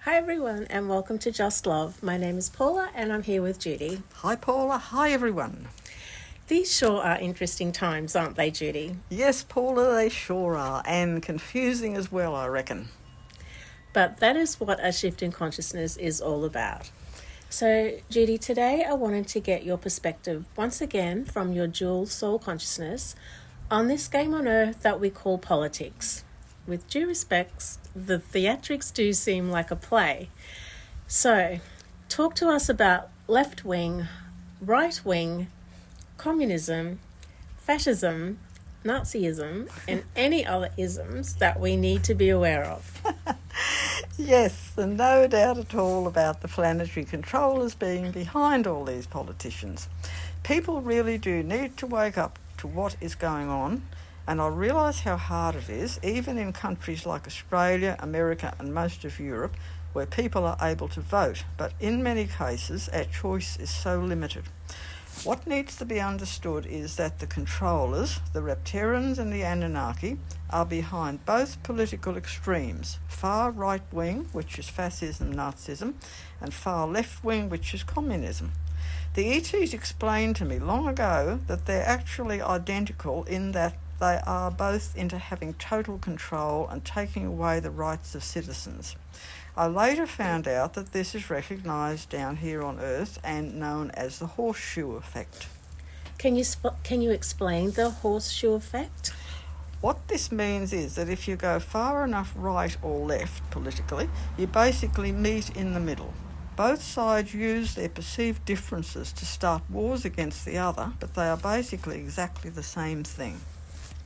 Hi everyone and welcome to Just Love. My name is Paula and I'm here with Judy. Hi Paula, hi everyone. These sure are interesting times, aren't they, Judy? Yes, Paula, they sure are, and confusing as well, I reckon. But that is what a shift in consciousness is all about. So, Judy, today I wanted to get your perspective once again from your dual soul consciousness on this game on earth that we call politics. With due respects, the theatrics do seem like a play. So, talk to us about left wing, right wing, communism, fascism, Nazism, and any other isms that we need to be aware of. Yes, and no doubt at all about the planetary controllers being behind all these politicians. People really do need to wake up to what is going on, and I realise how hard it is, even in countries like Australia, America and most of Europe, where people are able to vote, but in many cases our choice is so limited. What needs to be understood is that the controllers, the Repterrans and the Anunnaki, are behind both political extremes, far right-wing, which is fascism, Nazism, and far left-wing, which is communism. The ETs explained to me long ago that they're actually identical in that they are both into having total control and taking away the rights of citizens. I later found out that this is recognised down here on Earth and known as the Horseshoe effect. Can you explain the Horseshoe effect? What this means is that if you go far enough right or left politically, you basically meet in the middle. Both sides use their perceived differences to start wars against the other, but they are basically exactly the same thing.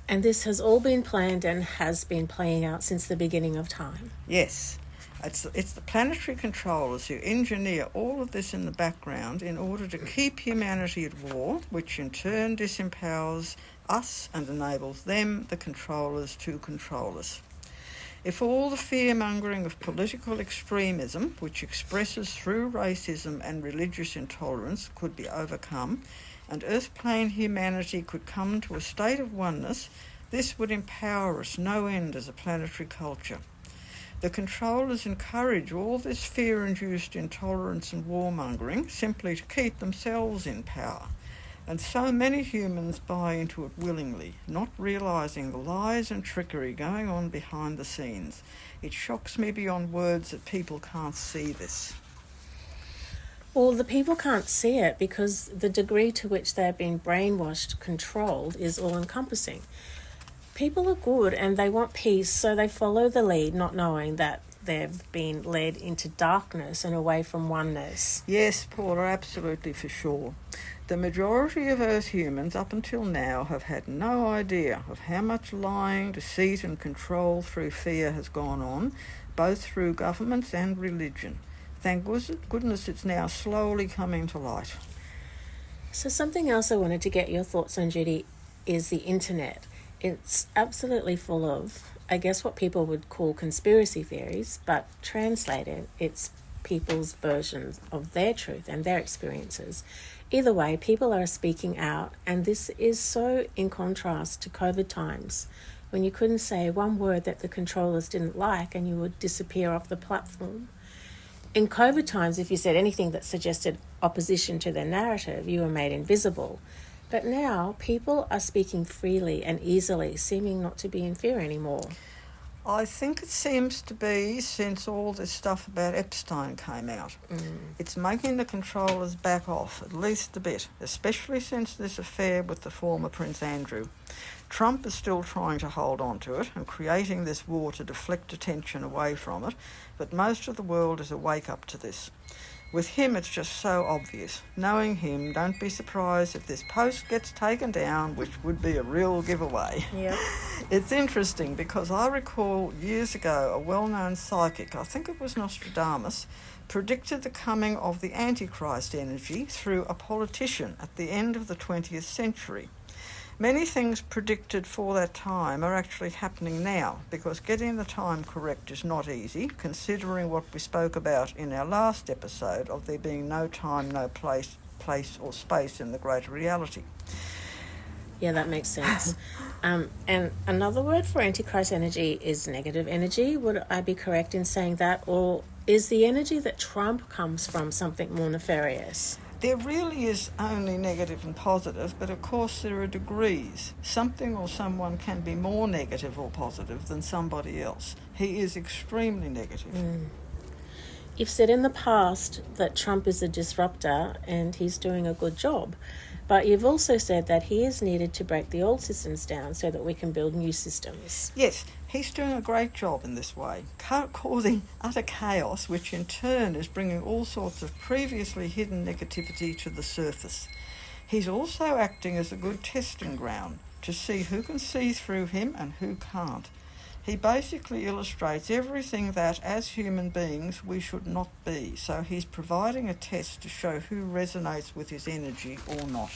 And this has all been planned and has been playing out since the beginning of time. Yes. It's the planetary controllers who engineer all of this in the background in order to keep humanity at war, which in turn disempowers us and enables them, the controllers, to control us. If all the fear-mongering of political extremism, which expresses through racism and religious intolerance, could be overcome, and Earth-plane humanity could come to a state of oneness, this would empower us no end as a planetary culture. The controllers encourage all this fear-induced intolerance and warmongering simply to keep themselves in power. And so many humans buy into it willingly, not realising the lies and trickery going on behind the scenes. It shocks me beyond words that people can't see this. Well, the people can't see it because the degree to which they're being brainwashed, controlled, is all-encompassing. People are good and they want peace, so they follow the lead, not knowing that they've been led into darkness and away from oneness. Yes, Paula, absolutely, for sure. The majority of Earth humans up until now have had no idea of how much lying, deceit and control through fear has gone on, both through governments and religion. Thank goodness it's now slowly coming to light. So something else I wanted to get your thoughts on, Judy, is the internet. It's absolutely full of, I guess, what people would call conspiracy theories, but translated, it's people's versions of their truth and their experiences. Either way, people are speaking out, and this is so in contrast to COVID times, when you couldn't say one word that the controllers didn't like and you would disappear off the platform. In COVID times, if you said anything that suggested opposition to their narrative, you were made invisible. But now, people are speaking freely and easily, seeming not to be in fear anymore. I think it seems to be since all this stuff about Epstein came out. It's making the controllers back off, at least a bit, especially since this affair with the former Prince Andrew. Trump is still trying to hold on to it and creating this war to deflect attention away from it, but most of the world is awake up to this. With him, it's just so obvious. Knowing him, don't be surprised if this post gets taken down, which would be a real giveaway. Yep. It's interesting because I recall years ago a well-known psychic, I think it was Nostradamus, predicted the coming of the Antichrist energy through a politician at the end of the 20th century. Many things predicted for that time are actually happening now, because getting the time correct is not easy, considering what we spoke about in our last episode of there being no time, no place or space in the greater reality. Yeah, that makes sense. And another word for Antichrist energy is negative energy. Would I be correct in saying that? Or Is the energy that Trump comes from something more nefarious? There really is only negative and positive, but of course there are degrees. Something or someone can be more negative or positive than somebody else. He is extremely negative. You've said in the past that Trump is a disruptor and he's doing a good job, but you've also said that he is needed to break the old systems down so that we can build new systems. Yes, he's doing a great job in this way, causing utter chaos, which in turn is bringing all sorts of previously hidden negativity to the surface. He's also acting as a good testing ground to see who can see through him and who can't. He basically illustrates everything that, as human beings, we should not be. So he's providing a test to show who resonates with his energy or not.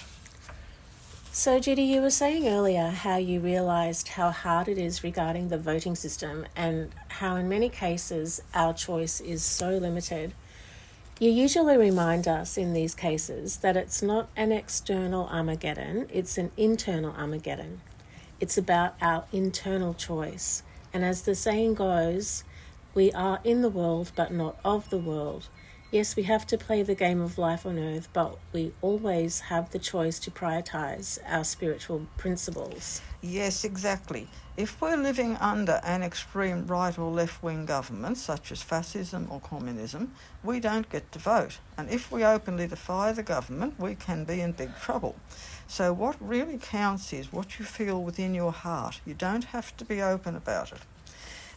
So, Judy, you were saying earlier how you realised how hard it is regarding the voting system and how in many cases our choice is so limited. You usually remind us in these cases that it's not an external Armageddon, it's an internal Armageddon. It's about our internal choice. And as the saying goes, we are in the world but not of the world. Yes, we have to play the game of life on earth, but we always have the choice to prioritise our spiritual principles. Yes, exactly. If we're living under an extreme right or left-wing government, such as fascism or communism, we don't get to vote. And if we openly defy the government, we can be in big trouble. So what really counts is what you feel within your heart. You don't have to be open about it.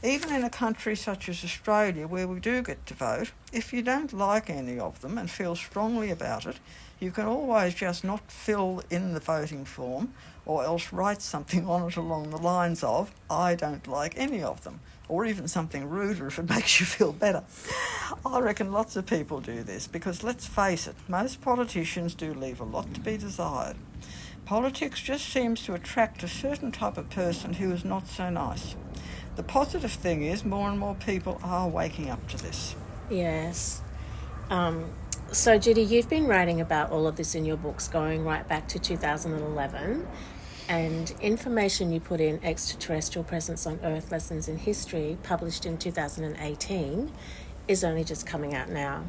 Even in a country such as Australia, where we do get to vote, if you don't like any of them and feel strongly about it, you can always just not fill in the voting form or else write something on it along the lines of, I don't like any of them, or even something ruder if it makes you feel better. I reckon lots of people do this because, let's face it, most politicians do leave a lot to be desired. Politics just seems to attract a certain type of person who is not so nice. The positive thing is more and more people are waking up to this. Yes. So, Judy, you've been writing about all of this in your books going right back to 2011, and information you put in Extraterrestrial Presence on Earth Lessons in History, published in 2018, is only just coming out now.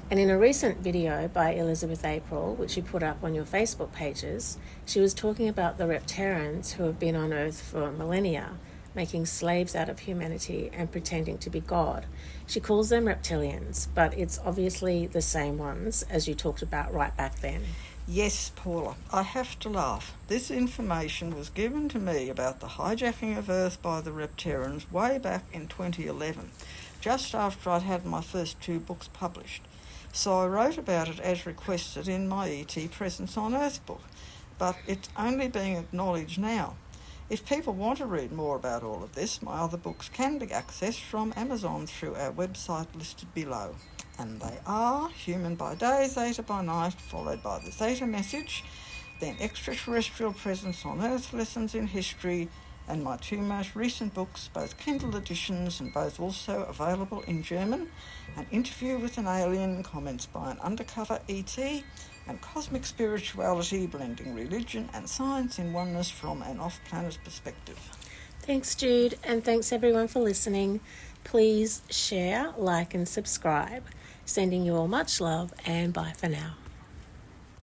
And in a recent video by Elizabeth April, which you put up on your Facebook pages, she was talking about the Repterrans who have been on Earth for millennia, making slaves out of humanity and pretending to be God. She calls them reptilians, but it's obviously the same ones as you talked about right back then. Yes, Paula, I have to laugh. This information was given to me about the hijacking of Earth by the Repterrans way back in 2011, just after I'd had my first 2 books published. So I wrote about it as requested in my ET Presence on Earth book, but it's only being acknowledged now. If people want to read more about all of this, my other books can be accessed from Amazon through our website listed below. And they are Human by Day, Zeta by Night, followed by the Zeta Message, then Extraterrestrial Presence on Earth Lessons in History, and my 2 most recent books, both Kindle editions and both also available in German, An Interview with an Alien, Comments by an Undercover ET, and Cosmic Spirituality, Blending Religion and Science in Oneness from an Off-Planet Perspective. Thanks, Jude, and thanks everyone for listening. Please share, like and subscribe. Sending you all much love, and bye for now.